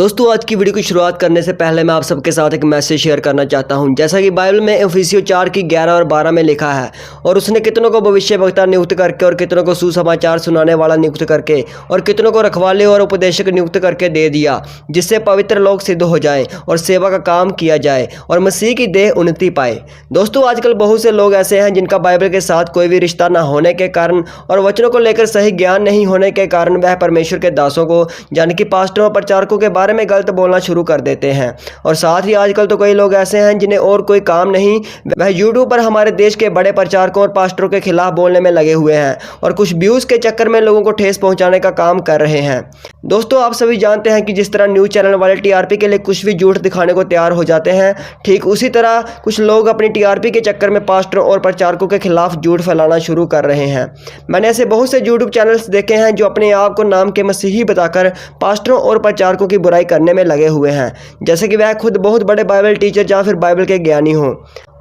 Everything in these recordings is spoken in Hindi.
दोस्तों आज की वीडियो की शुरुआत करने से पहले मैं आप सबके साथ एक मैसेज शेयर करना चाहता हूं। जैसा कि बाइबल में इफिसियों 4 की 11 और 12 में लिखा है, और उसने कितनों को भविष्यवक्ता नियुक्त करके और कितनों को सुसमाचार सुनाने वाला नियुक्त करके और कितनों को रखवाले और उपदेशक नियुक्त करके दे दिया, जिससे पवित्र लोग सिद्ध हो जाएं और सेवा का काम किया जाए और मसीह की देह उन्नति पाए। दोस्तों आजकल बहुत से लोग ऐसे हैं जिनका बाइबल के साथ कोई भी रिश्ता न होने के कारण और वचनों को लेकर सही ज्ञान नहीं होने के कारण वह परमेश्वर के दासों को यानी कि पास्टरों और प्रचारकों के बारे में गलत बोलना शुरू कर देते हैं। और साथ ही आजकल तो कई लोग ऐसे हैं जिन्हें और कोई काम नहीं, वह यूट्यूब पर हमारे देश के बड़े प्रचारकों और पास्टरों के खिलाफ बोलने में लगे हुए हैं और कुछ व्यूज के चक्कर में लोगों को ठेस पहुंचाने का काम कर रहे हैं। दोस्तों आप सभी जानते हैं कि जिस तरह न्यूज चैनल वाले टीआरपी के लिए कुछ भी झूठ दिखाने को तैयार हो जाते हैं, ठीक उसी तरह कुछ लोग अपनी टीआरपी के चक्कर में पास्टरों और प्रचारकों के खिलाफ झूठ फैलाना शुरू कर रहे हैं। मैंने ऐसे बहुत से यूट्यूब चैनल्स देखे हैं जो अपने आप को नाम के मसीही बताकर पास्टरों और प्रचारकों की बुराई करने में लगे हुए हैं, जैसे कि वह खुद बहुत बड़े बाइबल टीचर या फिर बाइबल के ज्ञानी हों।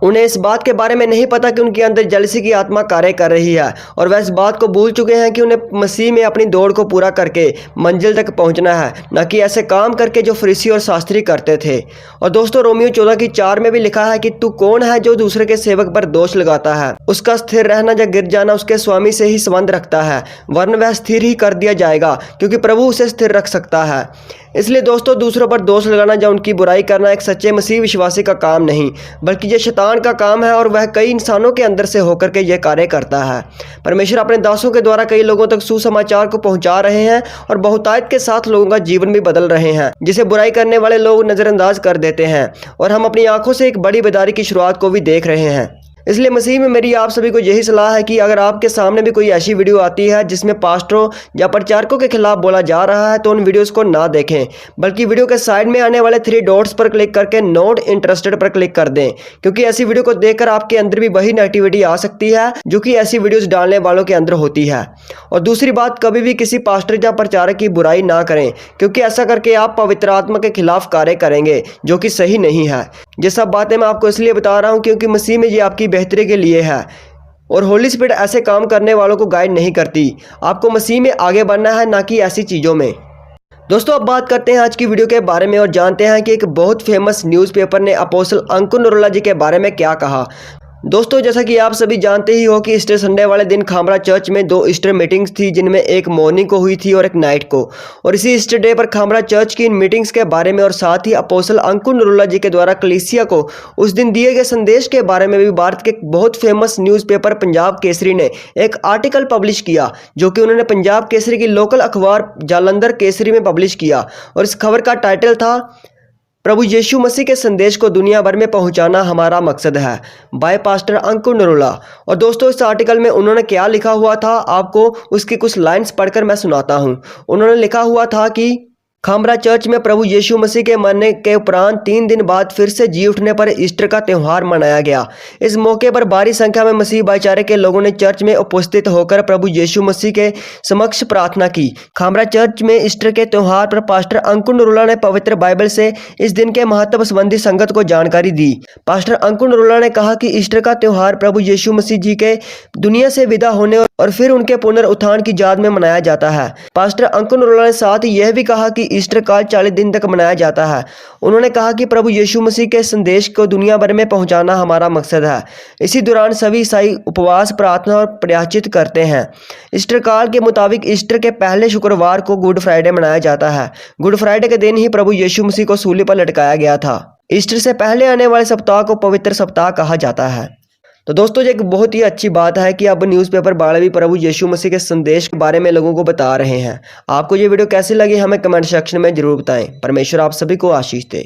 उन्हें इस बात के बारे में नहीं पता कि उनके अंदर जलसी की आत्मा कार्य कर रही है और वह इस बात को भूल चुके हैं कि उन्हें मसीह में अपनी दौड़ को पूरा करके मंजिल तक पहुंचना है, न कि ऐसे काम करके जो फरीसी और शास्त्री करते थे। और दोस्तों रोमियो 14 की 4 में भी लिखा है कि तू कौन है जो दूसरे के सेवक पर दोष लगाता है, उसका स्थिर रहना या गिर जाना उसके स्वामी से ही संबंध रखता है, वरन वह स्थिर ही कर दिया जाएगा, क्योंकि प्रभु उसे स्थिर रख सकता है। इसलिए दोस्तों दूसरों पर दोष लगाना या उनकी बुराई करना एक सच्चे मसीह विश्वासी का काम नहीं, बल्कि ये शैतान का काम है और वह कई इंसानों के अंदर से होकर के यह कार्य करता है। परमेश्वर अपने दासों के द्वारा कई लोगों तक सुसमाचार को पहुंचा रहे हैं और बहुतायत के साथ लोगों का जीवन भी बदल रहे हैं, जिसे बुराई करने वाले लोग नज़रअंदाज कर देते हैं। और हम अपनी आंखों से एक बड़ी बेदारी की शुरुआत को भी देख रहे हैं। इसलिए मसीह में मेरी आप सभी को यही सलाह है कि अगर आपके सामने भी कोई ऐसी वीडियो आती है जिसमें पास्टरों या प्रचारकों के खिलाफ बोला जा रहा है, तो उन वीडियोस को ना देखें, बल्कि वीडियो के साइड में आने वाले 3 डॉट्स पर क्लिक करके नॉट इंटरेस्टेड पर क्लिक कर दें, क्योंकि ऐसी वीडियो को देखकर आपके अंदर भी वही नेगेटिविटी आ सकती है जो कि ऐसी वीडियोस डालने वालों के अंदर होती है। और दूसरी बात, कभी भी किसी पास्टर या प्रचारक की बुराई ना करें, क्योंकि ऐसा करके आप पवित्र आत्मा के खिलाफ कार्य करेंगे जो कि सही नहीं है। ये सब बातें मैं आपको इसलिए बता रहा हूँ क्योंकि मसीह में ये आपकी बेहतरी के लिए है और होली स्पिरिट ऐसे काम करने वालों को गाइड नहीं करती। आपको मसीह में आगे बढ़ना है, ना कि ऐसी चीज़ों में। दोस्तों अब बात करते हैं आज की वीडियो के बारे में और जानते हैं कि एक बहुत फेमस न्यूज़पेपर ने अपोस्टल अंकुर नरूला जी के बारे में क्या कहा। दोस्तों जैसा कि आप सभी जानते ही हो कि ईस्टर संडे वाले दिन खामरा चर्च में 2 ईस्टर मीटिंग्स थी, जिनमें एक मॉर्निंग को हुई थी और एक नाइट को। और इसी ईस्टर डे पर खामरा चर्च की इन मीटिंग्स के बारे में और साथ ही अपोस्टल अंकुर नरूला जी के द्वारा कलीसिया को उस दिन दिए गए संदेश के बारे में भी भारत के बहुत फेमस न्यूज़पेपर पंजाब केसरी ने एक आर्टिकल पब्लिश किया, जो कि उन्होंने पंजाब केसरी की लोकल अखबार जालंधर केसरी में पब्लिश किया। और इस खबर का टाइटल था प्रभु यीशु मसीह के संदेश को दुनिया भर में पहुंचाना हमारा मकसद है, बाय पास्टर अंकुर नरूला। और दोस्तों इस आर्टिकल में उन्होंने क्या लिखा हुआ था, आपको उसकी कुछ लाइंस पढ़कर मैं सुनाता हूं। उन्होंने लिखा हुआ था कि खामरा चर्च में प्रभु यीशु मसीह के मरने के उपरांत 3 दिन बाद फिर से जी उठने पर ईस्टर का त्यौहार मनाया गया। इस मौके पर भारी संख्या में मसीह भाईचारे के लोगों ने चर्च में उपस्थित होकर प्रभु यीशु मसीह के समक्ष प्रार्थना की। खामरा चर्च में ईस्टर के त्यौहार पर पास्टर अंकुर नरूला ने पवित्र बाइबल से इस दिन के महत्व संबंधी संगत को जानकारी दी। पास्टर अंकुर नरूला ने कहा कि ईस्टर का त्यौहार प्रभु यीशु मसीह जी के दुनिया से विदा होने और फिर उनके पुनरुत्थान की याद में मनाया जाता है। पास्टर अंकुर नरूला ने साथ ही यह भी कहा कि ईस्टर काल 40 दिन तक मनाया जाता है। उन्होंने कहा कि प्रभु यीशु मसीह के संदेश को दुनिया भर में पहुंचाना हमारा मकसद है। इसी दौरान सभी ईसाई उपवास, प्रार्थना और प्रायश्चित करते हैं। ईस्टर काल के मुताबिक ईस्टर के पहले शुक्रवार को गुड फ्राइडे मनाया जाता है। गुड फ्राइडे के दिन ही प्रभु यीशु मसीह को सूली पर लटकाया गया था। ईस्टर से पहले आने वाले सप्ताह को पवित्र सप्ताह कहा जाता है। तो दोस्तों ये एक बहुत ही अच्छी बात है कि अब न्यूज़पेपर वाले भी प्रभु यीशु मसीह के संदेश के बारे में लोगों को बता रहे हैं। आपको ये वीडियो कैसी लगी हमें कमेंट सेक्शन में जरूर बताएं। परमेश्वर आप सभी को आशीष दे।